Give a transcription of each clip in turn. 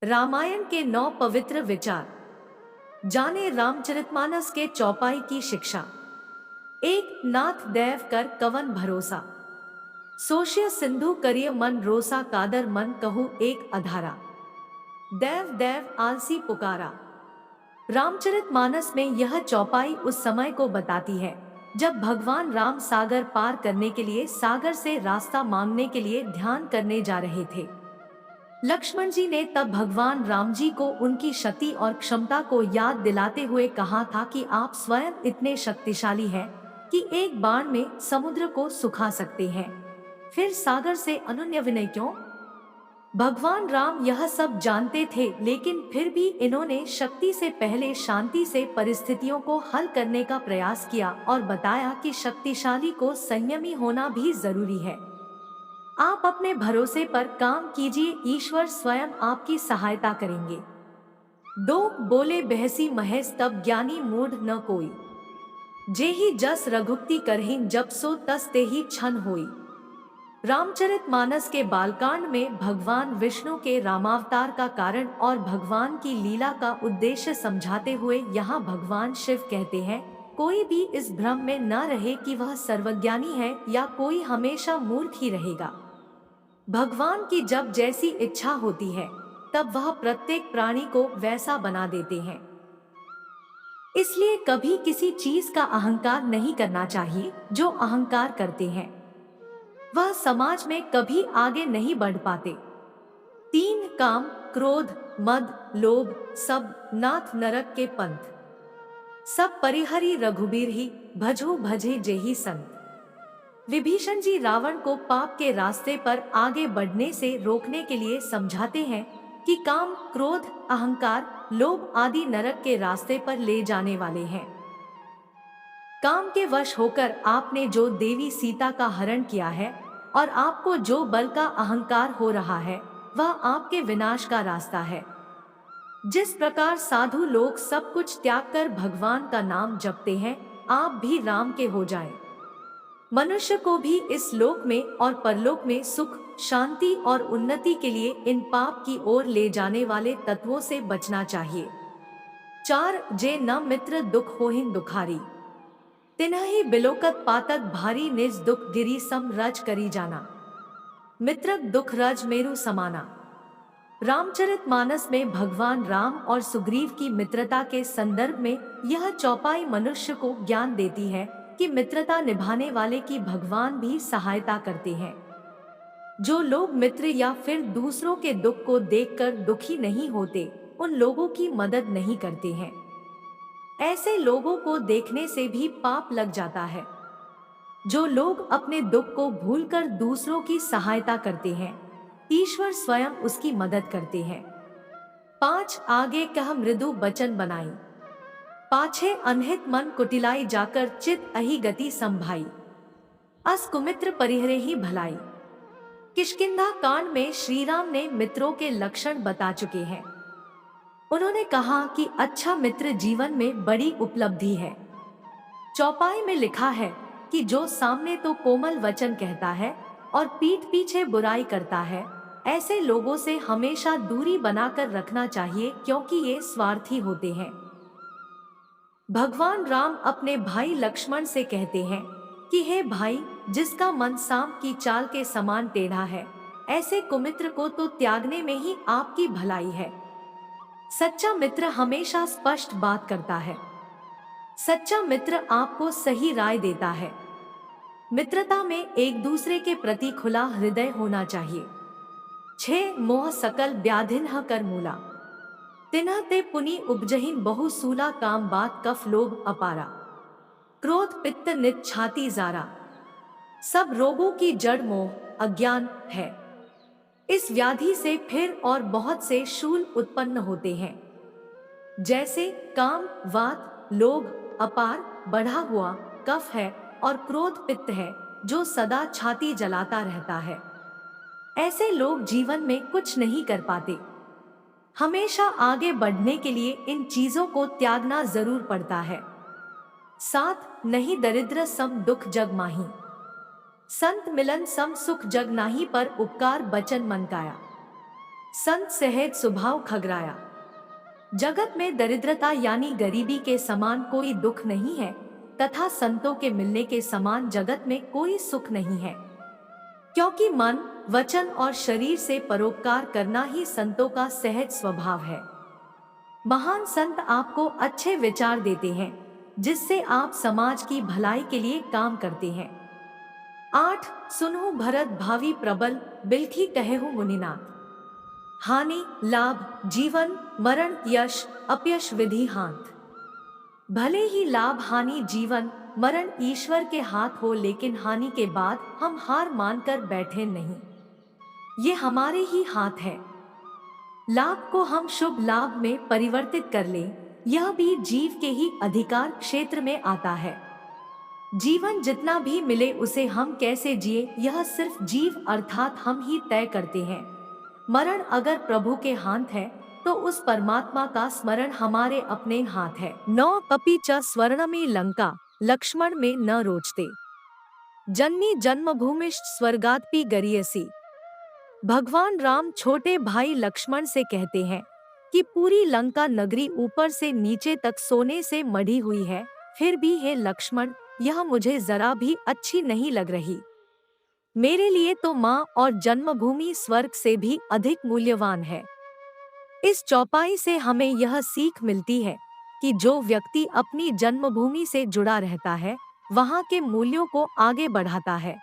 रामायण के 9 पवित्र विचार। जाने रामचरितमानस के चौपाई की शिक्षा। एक नाथ दैव कर कवन भरोसा, सोशिय सिंधु करिय मन रोसा कादर मन कहूँ एक अधारा, दैव दैव आलसी पुकारा। रामचरितमानस में यह चौपाई उस समय को बताती है जब भगवान राम सागर पार करने के लिए सागर से रास्ता मांगने के लिए ध्यान करने जा रहे थे। लक्ष्मण जी ने तब भगवान राम जी को उनकी शक्ति और क्षमता को याद दिलाते हुए कहा था कि आप स्वयं इतने शक्तिशाली हैं कि एक बाण में समुद्र को सुखा सकते हैं, फिर सागर से अनन्य विनय क्यों। भगवान राम यह सब जानते थे, लेकिन फिर भी इन्होंने शक्ति से पहले शांति से परिस्थितियों को हल करने का प्रयास किया और बताया कि शक्तिशाली को संयमी होना भी जरूरी है। आप अपने भरोसे पर काम कीजिए, ईश्वर स्वयं आपकी सहायता करेंगे। दो बोले बहसी महेश तब ज्ञानी मूढ़ न कोई, जेहि जस रघुक्ति करहिन जब सो तस तेहि छन होई। रामचरितमानस के बालकांड में भगवान विष्णु के रामावतार का कारण और भगवान की लीला का उद्देश्य समझाते हुए यहाँ भगवान शिव कहते हैं, कोई भी इस भ्रम में न रहे कि वह सर्वज्ञानी है या कोई हमेशा मूर्ख ही रहेगा। भगवान की जब जैसी इच्छा होती है तब वह प्रत्येक प्राणी को वैसा बना देते हैं। इसलिए कभी किसी चीज का अहंकार नहीं करना चाहिए। जो अहंकार करते हैं वह समाज में कभी आगे नहीं बढ़ पाते। तीन काम, क्रोध, मद, लोभ सब नाथ नरक के पंथ, सब परिहरी रघुबीर ही भजो भजे जेहि संत। विभीषण जी रावण को पाप के रास्ते पर आगे बढ़ने से रोकने के लिए समझाते हैं कि काम, क्रोध, अहंकार, लोभ आदि नरक के रास्ते पर ले जाने वाले हैं। काम के वश होकर आपने जो देवी सीता का हरण किया है और आपको जो बल का अहंकार हो रहा है वह आपके विनाश का रास्ता है। जिस प्रकार साधु लोग सब कुछ त्याग कर भगवान का नाम जपते हैं, आप भी राम के हो जाएं। मनुष्य को भी इस लोक में और परलोक में सुख, शांति और उन्नति के लिए इन पाप की ओर ले जाने वाले तत्वों से बचना चाहिए। 4 जे न मित्र दुख होहिन दुखारी, तिन्हि बिलोकत पातक भारी निज दुख गिरी सम रज करी जाना, मित्रक दुख रज मेरु समाना। रामचरितमानस में भगवान राम और सुग्रीव की मित्रता के संदर्भ में यह चौपाई मनुष्य को ज्ञान देती है कि मित्रता निभाने वाले की भगवान भी सहायता करते हैं। जो लोग मित्र या फिर दूसरों के दुख को देखकर दुखी नहीं होते, उन लोगों की मदद नहीं करते हैं। ऐसे लोगों को देखने से भी पाप लग जाता है। जो लोग अपने दुख को भूलकर दूसरों की सहायता करते हैं, ईश्वर स्वयं उसकी मदद करते हैं। 5 आगे कह मृदु बचन बनाई, पाछे अनहित मन कुटिलाई जाकर चित अहि गति संभाई, अस कुमित्र परिहरे ही भलाई। किष्किंधा कांड में श्री राम ने मित्रों के लक्षण बता चुके हैं। उन्होंने कहा कि अच्छा मित्र जीवन में बड़ी उपलब्धि है। चौपाई में लिखा है कि जो सामने तो कोमल वचन कहता है और पीठ पीछे बुराई करता है, ऐसे लोगों से हमेशा दूरी बनाकर रखना चाहिए, क्योंकि ये स्वार्थी होते हैं। भगवान राम अपने भाई लक्ष्मण से कहते हैं कि हे भाई, जिसका मन सांप की चाल के समान टेढ़ा है, ऐसे कुमित्र को तो त्यागने में ही आपकी भलाई है। सच्चा मित्र हमेशा स्पष्ट बात करता है। सच्चा मित्र आपको सही राय देता है। मित्रता में एक दूसरे के प्रति खुला हृदय होना चाहिए। 6 मोह सकल व्याधिन्ह कर मूला, तिन्ह ते पुनि उपजहिन बहु सूला काम बात कफ लोभ अपारा, क्रोध पित्त नित छाती जारा। सब रोगों की जड़ मोह, अज्ञान है। इस व्याधि से फिर और बहुत से शूल उत्पन्न होते हैं, जैसे काम, वात, लोभ, अपार, बढ़ा हुआ, कफ है और क्रोध पित्त है जो सदा छाती जलाता रहता है। ऐसे लोग जीवन में कुछ नहीं कर पाते। हमेशा आगे बढ़ने के लिए इन चीजों को त्यागना जरूर पड़ता है। 7 नहीं दरिद्र सम दुख जग माही, संत मिलन सम सुख जग नाही पर उपकार बचन मन काया। संत सहज स्वभाव खगराया। जगत में दरिद्रता यानी गरीबी के समान कोई दुख नहीं है, तथा संतों के मिलने के समान जगत में कोई सुख नहीं है। क्योंकि मन, वचन और शरीर से परोपकार करना ही संतों का सहज स्वभाव है। महान संत आपको अच्छे विचार देते हैं, जिससे आप समाज की भलाई के लिए काम करते हैं। 8 सुनहु भरत भावी प्रबल, बिलखी कहेहु मुनिनाथ। हानि लाभ जीवन मरण यश अपयश विधि हाथ। भले ही लाभ हानि जीवन मरण ईश्वर के हाथ हो, लेकिन हानि के बाद हम हार मानकर बैठे नहीं, ये हमारे ही हाथ है। लाभ को हम शुभ लाभ में परिवर्तित कर लें, यह भी जीव के ही अधिकार क्षेत्र में आता है। जीवन जितना भी मिले उसे हम कैसे जिए, यह सिर्फ जीव अर्थात हम ही तय करते हैं। मरण अगर प्रभु के हाथ है, तो उस परमात्मा का स्मरण हमारे अपने हाथ है। 9 अपि च स्वर्ण में लंका, लक्ष्मण में न रोचते। जननी जन्मभूमिश्च स्वर्गात्पि गरीयसी। भगवान राम छोटे भाई लक्ष्मण से कहते हैं कि पूरी लंका नगरी ऊपर से नीचे तक सोने से मढ़ी हुई है, फिर भी हे लक्ष्मण, यह मुझे जरा भी अच्छी नहीं लग रही। मेरे लिए तो माँ और जन्मभूमि स्वर्ग से भी अधिक मूल्यवान है। इस चौपाई से हमें यह सीख मिलती है कि जो व्यक्ति अपनी जन्मभूमि से जुड़ा रहता है, वहाँ के मूल्यों को आगे बढ़ाता है,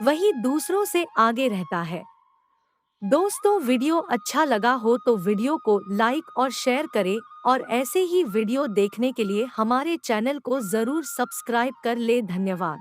वही दूसरों से आगे रहता है। दोस्तों, वीडियो अच्छा लगा हो तो वीडियो को लाइक और शेयर करें, और ऐसे ही वीडियो देखने के लिए हमारे चैनल को जरूर सब्सक्राइब कर ले। धन्यवाद।